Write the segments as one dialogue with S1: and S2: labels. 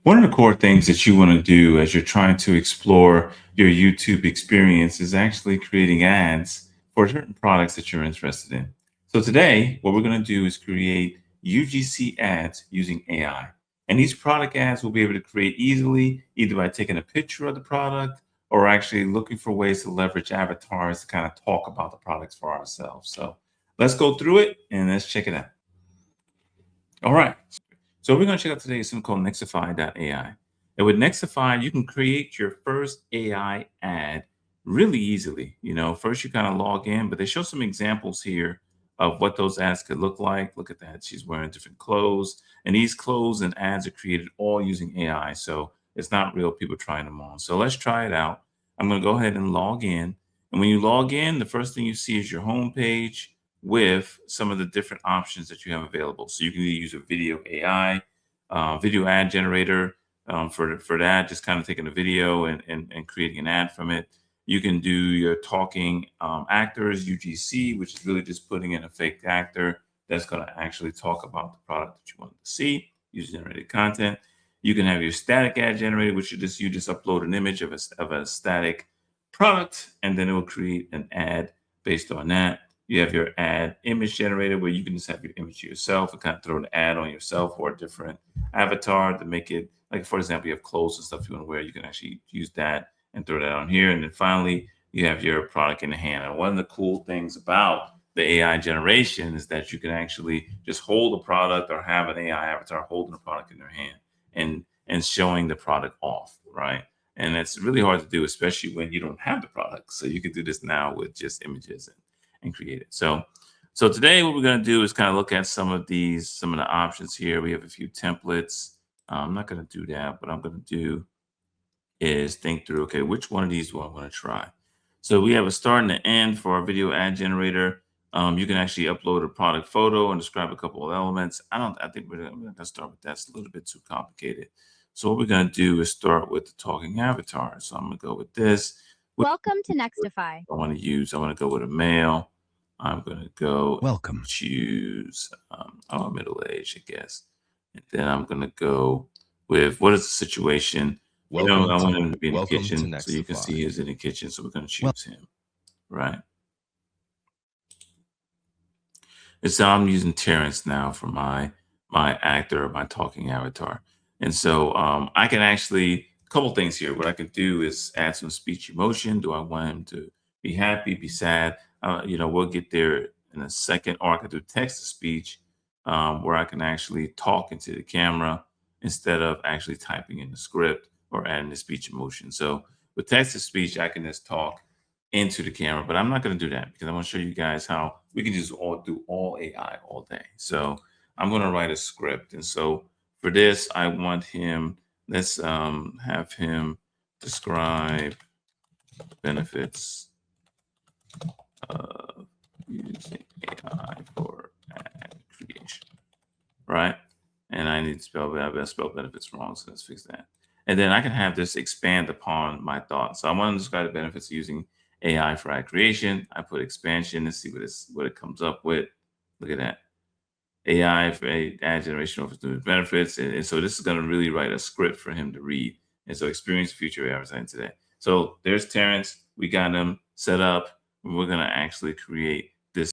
S1: One of the core things that you want to do as you're trying to explore your YouTube experience is actually creating ads for certain products that you're interested in. So today, what we're going to do is create UGC ads using AI. And these product ads we'll be able to create easily, either by taking a picture of the product or actually looking for ways to leverage avatars to kind of talk about the products for ourselves. So let's go through it and let's check it out. All right. So we're going to check out today something called Nextify.ai. And with Nextify, you can create your first AI ad really easily. First you kind of log in, but they show some examples here of what those ads could look like. Look at that. She's wearing different clothes. And these clothes and ads are created all using AI. So it's not real people trying them on. So let's try it out. I'm going to go ahead and log in. And when you log in, the first thing you see is your home page with some of the different options that you have available. So you can either use a video AI, video ad generator for that, just kind of taking a video and creating an ad from it. You can do your talking actors, UGC, which is really just putting in a fake actor that's going to actually talk about the product that you want to see, user generated content. You can have your static ad generator, which you just upload an image of a static product, and then it will create an ad based on that. You have your ad image generator where you can just have your image of yourself and kind of throw an ad on yourself or a different avatar to make it, like, for example, you have clothes and stuff you want to wear. You can actually use that and throw that on here. And then finally, you have your product in the hand. And one of the cool things about the AI generation is that you can actually just hold a product or have an AI avatar holding a product in their hand and showing the product off, right? And it's really hard to do, especially when you don't have the product. So you can do this now with just images and create it. So today what we're going to do is kind of look at some of the options here. We have a few templates. I'm not going to do that. What I'm going to do is think through, okay, which one of these do I want to try? So we have a start and an end for our video ad generator. You can actually upload a product photo and describe a couple of elements. I think we're going to start with that. It's a little bit too complicated. So what we're going to do is start with the talking avatar. So I'm going to go with this.
S2: Welcome to Nextify.
S1: I want to go with a male. I'm going to go choose middle age, I guess. And then I'm going to go with what is the situation. I want him to be in the kitchen, so you can see he's in the kitchen. So we're going to choose him, right? And so I'm using Terrence now for my actor, my talking avatar. And so I can actually, a couple things here. What I can do is add some speech emotion. Do I want him to be happy, be sad? We'll get there in a second. Or I can do text to speech where I can actually talk into the camera instead of actually typing in the script or adding the speech emotion. So with text to speech, I can just talk into the camera, but I'm not going to do that because I want to show you guys how we can just do all AI all day. So I'm going to write a script. And so for this, I want him, let's have him describe benefits of using AI for ad creation, right? And I need to spell benefits wrong, so let's fix that. And then I can have this expand upon my thoughts. So I want to describe the benefits of using AI for ad creation. I put expansion and see what it comes up with. Look at that. AI for ad generation offers new benefits. And so this is going to really write a script for him to read. And so experience future advertising today. So there's Terrence. We got him set up. We're going to actually create this.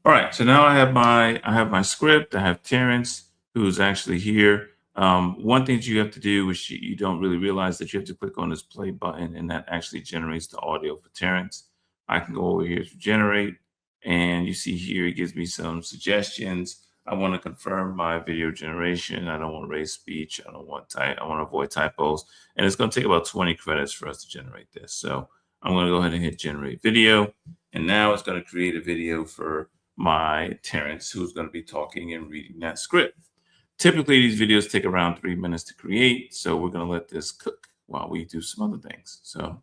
S1: All right. So now I have my script. I have Terrence, who's actually here. One thing that you have to do, which you don't really realize, that you have to click on this play button, and that actually generates the audio for Terrence. I can go over here to generate, and you see here it gives me some suggestions. I want to confirm my video generation. I don't want to raise speech. I want to avoid typos, and it's going to take about 20 credits for us to generate this. So I'm going to go ahead and hit generate video, and now it's going to create a video for my Terrence, who's going to be talking and reading that script. Typically, these videos take around 3 minutes to create, so we're going to let this cook while we do some other things. So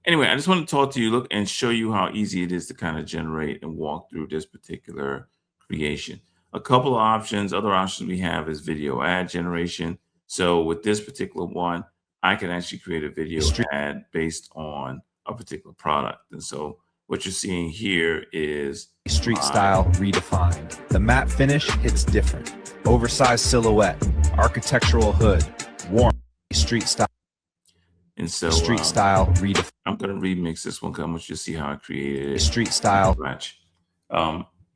S1: anyway, I just want to talk to you, look, and show you how easy it is to kind of generate and walk through this particular creation. A couple of options, other options we have is video ad generation. So with this particular one, I can actually create a video ad based on a particular product. And so what you're seeing here is
S3: Street style redefined. The matte finish hits different. Oversized silhouette, architectural hood, warm street style.
S1: And so
S3: Street style redefined.
S1: I'm going to remix this one because I want you to see how I created it.
S3: Street style.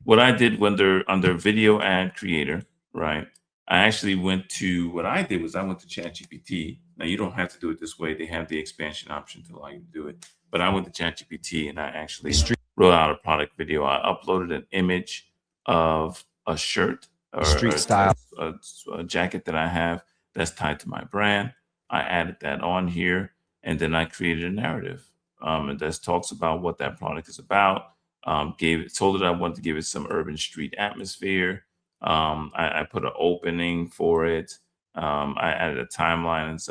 S1: What I did under video ad creator, right? I actually went to, what I did was I went to ChatGPT. Now you don't have to do it this way. They have the expansion option to allow you to do it. But I went to ChatGPT and I actually wrote out a product video. I uploaded an image of a shirt or a jacket that I have that's tied to my brand. I added that on here, and then I created a narrative and that talks about what that product is about. Told it I wanted to give it some urban street atmosphere. I put an opening for it. I added a timeline and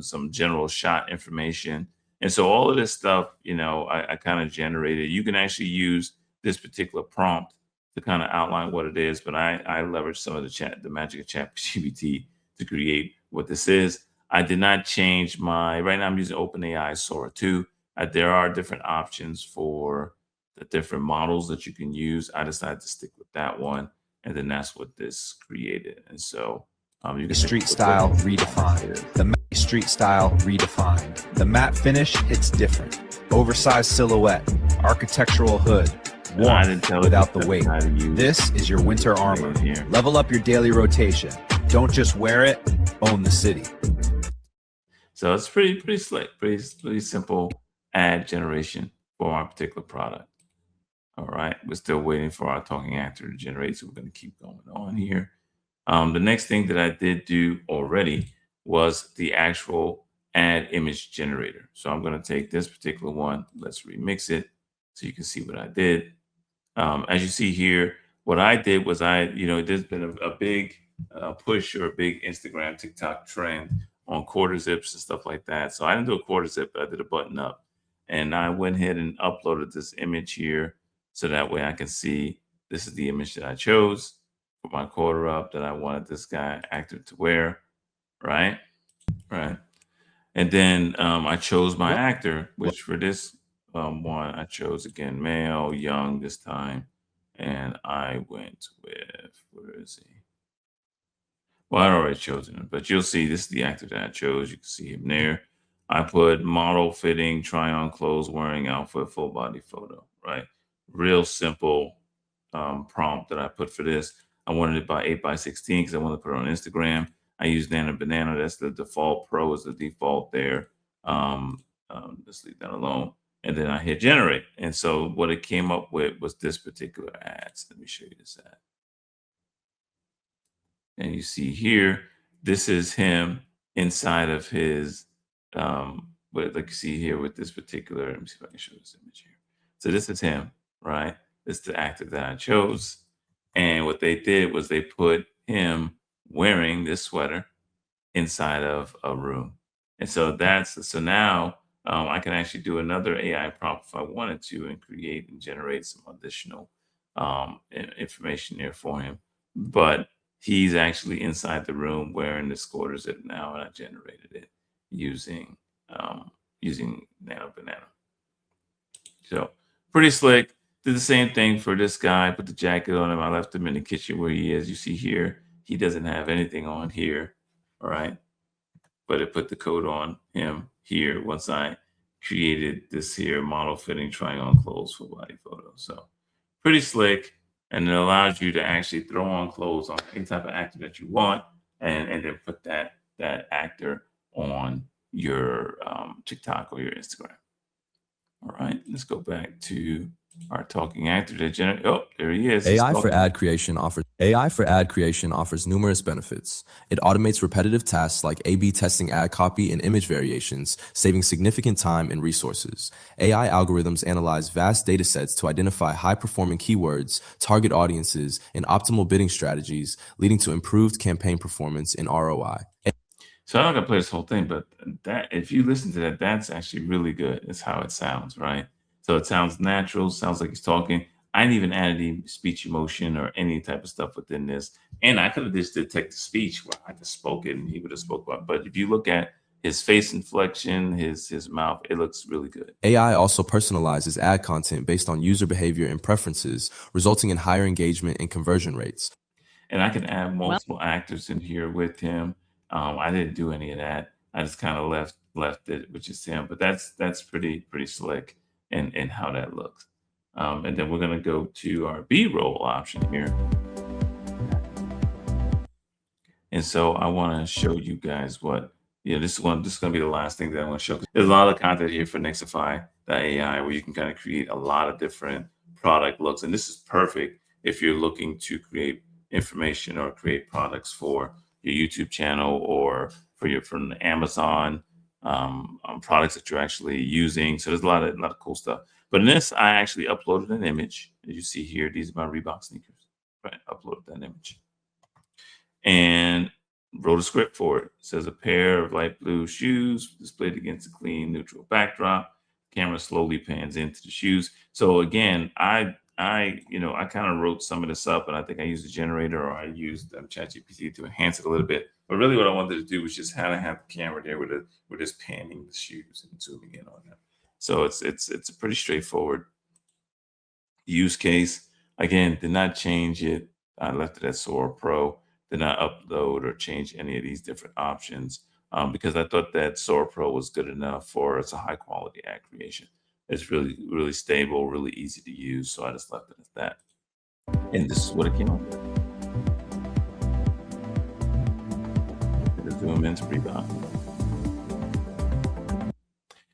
S1: some general shot information. And so all of this stuff, I kind of generated. You can actually use this particular prompt to kind of outline what it is, but I leveraged some of the magic of ChatGPT to create what this is. I did not change right now I'm using OpenAI Sora 2. There are different options for the different models that you can use. I decided to stick with that one. And then that's what this created. And so you can
S3: street style redefined. The street style redefined. The matte finish hits different. Oversized silhouette, architectural hood, warm without the weight. This is your winter armor. Level up your daily rotation. Don't just wear it, own the city.
S1: So it's pretty slick, pretty simple ad generation for our particular product. All right, we're still waiting for our talking actor to generate, so we're going to keep going on here. The next thing that I did do already was the actual ad image generator. So I'm going to take this particular one. Let's remix it so you can see what I did. As you see here, what I did was there's been a big push or a big Instagram, TikTok trend on quarter zips and stuff like that. So I didn't do a quarter zip, but I did a button up. And I went ahead and uploaded this image here so that way I can see this is the image that I chose for my quarter up that I wanted this actor to wear, right? Right. And then I chose my actor, which for this one, I chose, again, male, young this time. And I went with, where is he? Well, I'd already chosen him, but you'll see this is the actor that I chose. You can see him there. I put model fitting, try on clothes, wearing outfit, full body photo, right? Real simple prompt that I put for this. I wanted it by 8x16 because I wanted to put it on Instagram. I used Nana Banana. That's the default. Pro is the default there. Let's leave that alone. And then I hit generate. And so what it came up with was this particular ad. So let me show you this ad. And you see here, this is him inside of his, like you see here with this particular, let me see if I can show this image here. So this is him, right? This is the actor that I chose. And what they did was they put him wearing this sweater inside of a room. And so now I can actually do another AI prompt if I wanted to and create and generate some additional information there for him. But he's actually inside the room wearing this quarter zip now, and I generated it using Nano Banana. So pretty slick. Did the same thing for this guy. Put the jacket on him. I left him in the kitchen where he is. You see here, he doesn't have anything on here, all right? But it put the code on him here once I created this here model fitting try on clothes for body photo. So pretty slick. And it allows you to actually throw on clothes on any type of actor that you want, and then put that actor on your TikTok or your Instagram. All right, let's go back to our talking actor that generate. Oh, there he is.
S4: AI for ad creation offers numerous benefits. It automates repetitive tasks like A/B testing ad copy and image variations, saving significant time and resources. AI algorithms analyze vast data sets to identify high-performing keywords, target audiences, and optimal bidding strategies, leading to improved campaign performance and ROI.
S1: So I'm not gonna play this whole thing, but that, if you listen to that, that's actually really good. It's how it sounds, right? So it sounds natural, sounds like he's talking. I didn't even add any speech emotion or any type of stuff within this. And I could have just did text to speech where I just spoke it and he would have spoke about it. But if you look at his face inflection, his mouth, it looks really good.
S4: AI also personalizes ad content based on user behavior and preferences, resulting in higher engagement and conversion rates.
S1: And I can add multiple actors in here with him. I didn't do any of that. I just kind of left it, which is him. But that's pretty slick in how that looks. And then we're gonna go to our B-roll option here. And so I want to show you guys what, this is going to be the last thing that I want to show. There's a lot of content here for Nextify AI where you can kind of create a lot of different product looks. And this is perfect if you're looking to create information or create products for your YouTube channel or from the Amazon products that you're actually using. So there's a lot of cool stuff. But in this, I actually uploaded an image. As you see here, these are my Reebok sneakers. Right, uploaded that image. And wrote a script for it. It says a pair of light blue shoes displayed against a clean neutral backdrop. Camera slowly pans into the shoes. So again, I kind of wrote some of this up, and I think I used a generator or I used ChatGPT to enhance it a little bit. But really, what I wanted to do was just have the camera there with just panning the shoes and zooming in on them. So it's a pretty straightforward use case. Again, did not change it. I left it at Sora Pro. Did not upload or change any of these different options because I thought that Sora Pro was good enough for it's a high quality ad creation. It's really stable, really easy to use. So I just left it as that. And this is what it came up with. Zoom into Reebok.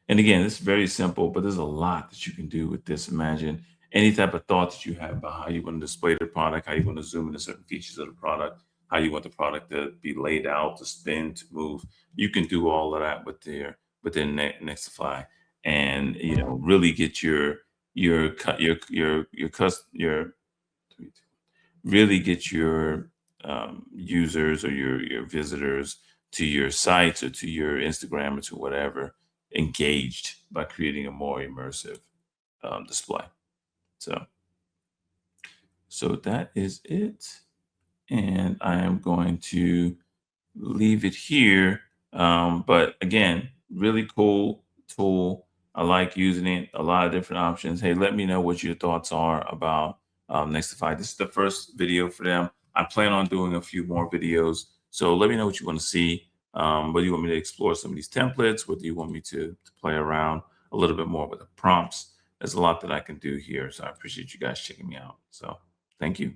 S1: And again, it's very simple, but there's a lot that you can do with this. Imagine any type of thought that you have about how you want to display the product, how you want to zoom into certain features of the product, how you want the product to be laid out, to spin, to move. You can do all of that within Nextify, and really get really get your users or your visitors to your sites or to your Instagram or to whatever engaged by creating a more immersive display. So that is it. And I am going to leave it here. But again, really cool tool. I like using it. A lot of different options. Hey, let me know what your thoughts are about Nextify. This is the first video for them. I plan on doing a few more videos. So let me know what you want to see. Whether you want me to explore some of these templates, whether you want me to play around a little bit more with the prompts. There's a lot that I can do here. So I appreciate you guys checking me out. So thank you.